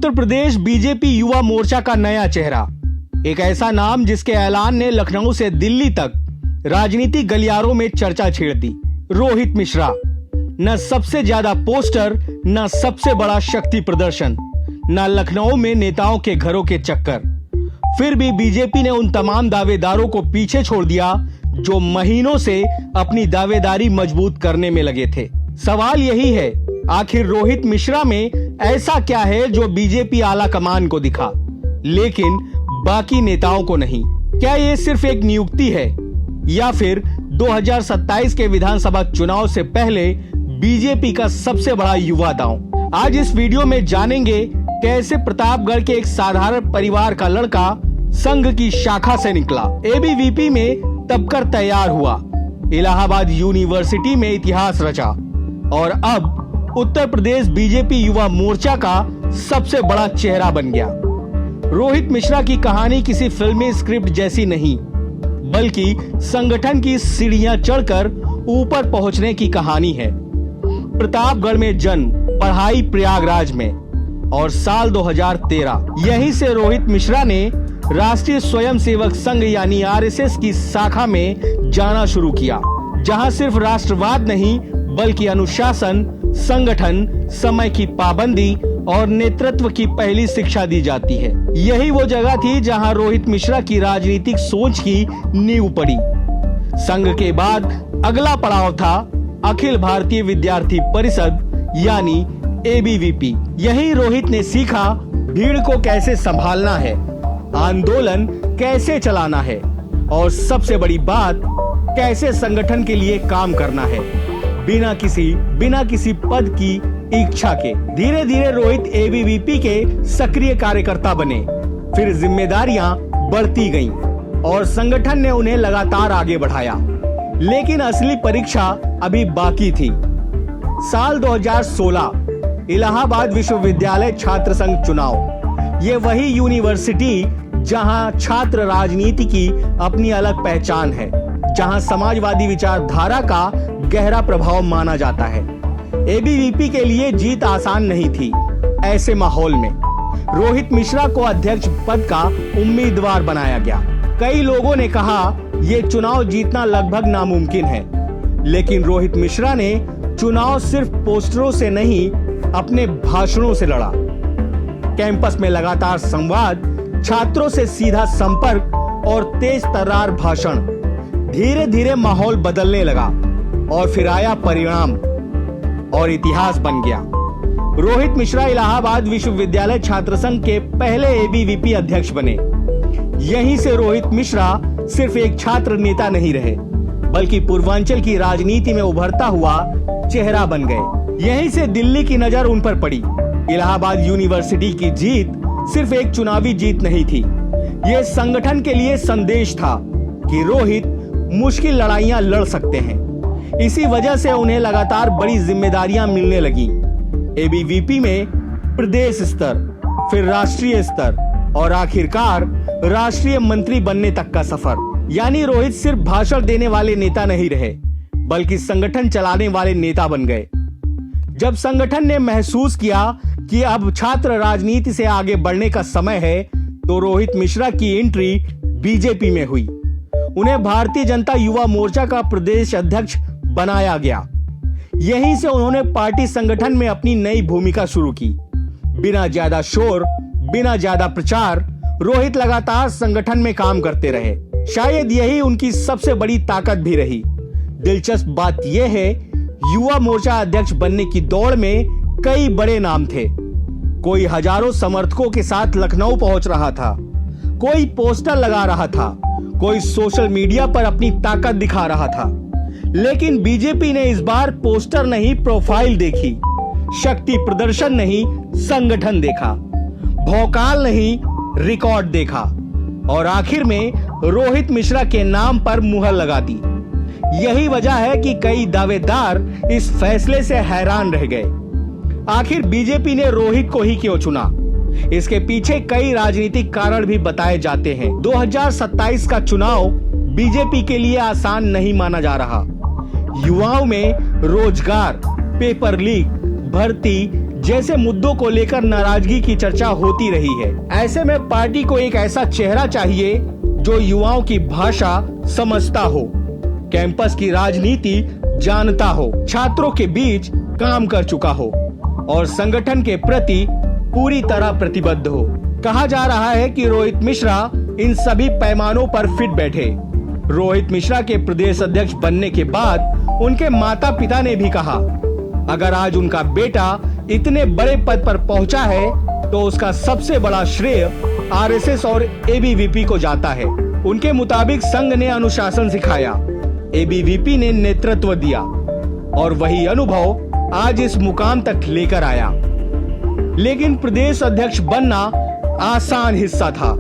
Uttar Pradesh BJP Yuva Morcha का नया चेहरा, एक ऐसा नाम जिसके ऐलान ने लखनऊ से दिल्ली तक राजनीतिक गलियारों में चर्चा छेड़ दी। रोहित मिश्रा, न सबसे ज्यादा पोस्टर, न सबसे बड़ा शक्ति प्रदर्शन, न लखनऊ में नेताओं के घरों के चक्कर। फिर भी बीजेपी ने उन तमाम दावेदारों को पीछे छोड़ दिया जो महीनों से अपनी दावेदारी मजबूत करने में लगे थे। सवाल यही है, आखिर रोहित मिश्रा में ऐसा क्या है जो बीजेपी आला कमान को दिखा लेकिन बाकी नेताओं को नहीं? क्या ये सिर्फ एक नियुक्ति है या फिर 2027 के विधानसभा चुनाव से पहले बीजेपी का सबसे बड़ा युवा दांव? आज इस वीडियो में जानेंगे कैसे प्रतापगढ़ के एक साधारण परिवार का लड़का संघ की शाखा से निकला, एबीवीपी में तबकर तैयार हुआ, इलाहाबाद यूनिवर्सिटी में इतिहास रचा और अब उत्तर प्रदेश बीजेपी युवा मोर्चा का सबसे बड़ा चेहरा बन गया। रोहित मिश्रा की कहानी किसी फिल्मी स्क्रिप्ट जैसी नहीं, बल्कि संगठन की सीढ़ियां चढ़कर ऊपर पहुंचने की कहानी है। प्रतापगढ़ में जन्म, पढ़ाई प्रयागराज में और साल 2013 यहीं से रोहित मिश्रा ने राष्ट्रीय स्वयंसेवक संघ यानी आरएसएस की शाखा में जाना शुरू किया, जहां सिर्फ राष्ट्रवाद नहीं बल्कि अनुशासन, संगठन, समय की पाबंदी और नेतृत्व की पहली शिक्षा दी जाती है। यही वो जगह थी जहां रोहित मिश्रा की राजनीतिक सोच की नींव पड़ी। संघ के बाद अगला पड़ाव था अखिल भारतीय विद्यार्थी परिषद यानी एबीवीपी। यही रोहित ने सीखा भीड़ को कैसे संभालना है, आंदोलन कैसे चलाना है और सबसे बड़ी बात, कैसे संगठन के लिए काम करना है बिना किसी पद की इच्छा के। धीरे धीरे रोहित एबीवीपी के सक्रिय कार्यकर्ता बने, फिर जिम्मेदारियां बढ़ती गईं और संगठन ने उन्हें लगातार आगे बढ़ाया। लेकिन असली परीक्षा अभी बाकी थी। साल 2016 इलाहाबाद विश्वविद्यालय छात्र संघ चुनाव। ये वही यूनिवर्सिटी जहां छात्र राजनीति की अपनी अलग पहचान है, जहां समाजवादी विचारधारा का गहरा प्रभाव माना जाता है। एबीवीपी के लिए जीत आसान नहीं थी। ऐसे माहौल में रोहित मिश्रा को अध्यक्ष पद का उम्मीदवार बनाया गया। कई लोगों ने कहा यह चुनाव जीतना लगभग नामुमकिन है, लेकिन रोहित मिश्रा ने चुनाव सिर्फ पोस्टरों से नहीं, अपने भाषणों से लड़ा। कैंपस में लगातार संवाद, छात्रों से सीधा संपर्क और तेज तर्रार भाषण। धीरे धीरे माहौल बदलने लगा और फिर आया परिणाम और इतिहास बन गया। रोहित मिश्रा इलाहाबाद विश्वविद्यालय छात्र संघ के पहले एबीवीपी अध्यक्ष बने। यहीं से रोहित मिश्रा सिर्फ एक छात्र नेता नहीं रहे, बल्कि पूर्वांचल की राजनीति में उभरता हुआ चेहरा बन गए। यहीं से दिल्ली की नजर उन पर पड़ी। इलाहाबाद यूनिवर्सिटी की जीत सिर्फ एक चुनावी जीत नहीं थी, यह संगठन के लिए संदेश था कि रोहित मुश्किल लड़ाइयां लड़ सकते हैं। इसी वजह से उन्हें लगातार बड़ी जिम्मेदारियां मिलने लगी। एबीवीपी में प्रदेश स्तर, फिर राष्ट्रीय स्तर और आखिरकार राष्ट्रीय मंत्री बनने तक का सफर। यानी रोहित सिर्फ भाषण देने वाले नेता नहीं रहे, बल्कि संगठन चलाने वाले नेता बन गए। जब संगठन ने महसूस किया कि अब छात्र राजनीति से आगे बढ़ने का समय है, तो रोहित मिश्रा की एंट्री बीजेपी में हुई। उन्हें भारतीय जनता युवा मोर्चा का प्रदेश अध्यक्ष बनाया गया। यहीं से उन्होंने पार्टी संगठन में अपनी नई भूमिका शुरू की। बिना ज्यादा शोर, बिना ज्यादा प्रचार, रोहित लगातार संगठन में काम करते रहे। शायद यही उनकी सबसे बड़ी ताकत भी रही। दिलचस्प बात यह है, युवा मोर्चा अध्यक्ष बनने की दौड़ में कई बड़े नाम थे। कोई हजारों समर्थकों के साथ लखनऊ पहुंच रहा था, कोई पोस्टर लगा रहा था, कोई सोशल मीडिया पर अपनी ताकत दिखा रहा था। लेकिन बीजेपी ने इस बार पोस्टर नहीं, प्रोफाइल देखी, शक्ति प्रदर्शन नहीं, संगठन देखा, भौकाल नहीं, रिकॉर्ड देखा और आखिर में रोहित मिश्रा के नाम पर मुहर लगा दी। यही वजह है कि कई दावेदार इस फैसले से हैरान रह गए। आखिर बीजेपी ने रोहित को ही क्यों चुना? इसके पीछे कई राजनीतिक कारण भी बताए जाते हैं। 2027 का चुनाव बीजेपी के लिए आसान नहीं माना जा रहा। युवाओं में रोजगार, पेपर लीक, भर्ती, जैसे मुद्दों को लेकर नाराजगी की चर्चा होती रही है। ऐसे में पार्टी को एक ऐसा चेहरा चाहिए जो युवाओं की भाषा समझता हो, कैंपस की राजनीति जानता हो, छात्रों के बीच काम कर चुका हो और संगठन के प्रति पूरी तरह प्रतिबद्ध हो। कहा जा रहा है कि रोहित मिश्रा इन सभी पैमानों पर फिट बैठे। रोहित मिश्रा के प्रदेश अध्यक्ष बनने के बाद उनके माता पिता ने भी कहा, अगर आज उनका बेटा इतने बड़े पद पर पहुंचा है तो उसका सबसे बड़ा श्रेय आरएसएस और एबीवीपी को जाता है। उनके मुताबिक संघ ने अनुशासन सिखाया, एबीवीपी ने नेतृत्व दिया और वही अनुभव आज इस मुकाम तक लेकर आया। लेकिन प्रदेश अध्यक्ष बनना आसान हिस्सा था।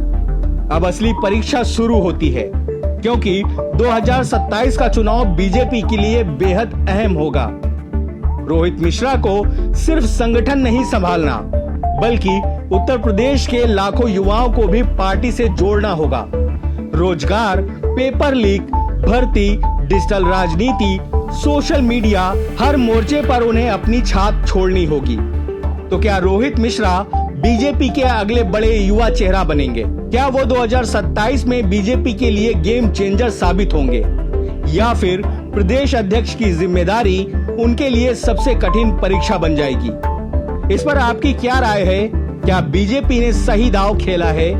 अब असली परीक्षा शुरू होती है, क्योंकि 2027 का चुनाव बीजेपी के लिए बेहद अहम होगा। रोहित मिश्रा को सिर्फ संगठन नहीं संभालना, बल्कि उत्तर प्रदेश के लाखों युवाओं को भी पार्टी से जोड़ना होगा। रोजगार, पेपर लीक, भर्ती, डिजिटल राजनीति, सोशल मीडिया, हर मोर्चे पर उन्हें अपनी छाप छोड़नी होगी। तो क्या रोहित मिश्रा बीजेपी के अगले बड़े युवा चेहरा बनेंगे? क्या वो 2027 में बीजेपी के लिए गेम चेंजर साबित होंगे, या फिर प्रदेश अध्यक्ष की जिम्मेदारी उनके लिए सबसे कठिन परीक्षा बन जाएगी? इस पर आपकी क्या राय है? क्या बीजेपी ने सही दांव खेला है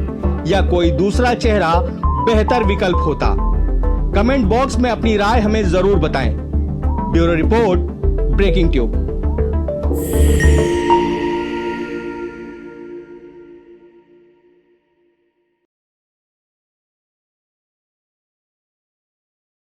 या कोई दूसरा चेहरा बेहतर विकल्प होता? कमेंट बॉक्स में अपनी राय हमें जरूर बताएं। Bureau report, breaking tube.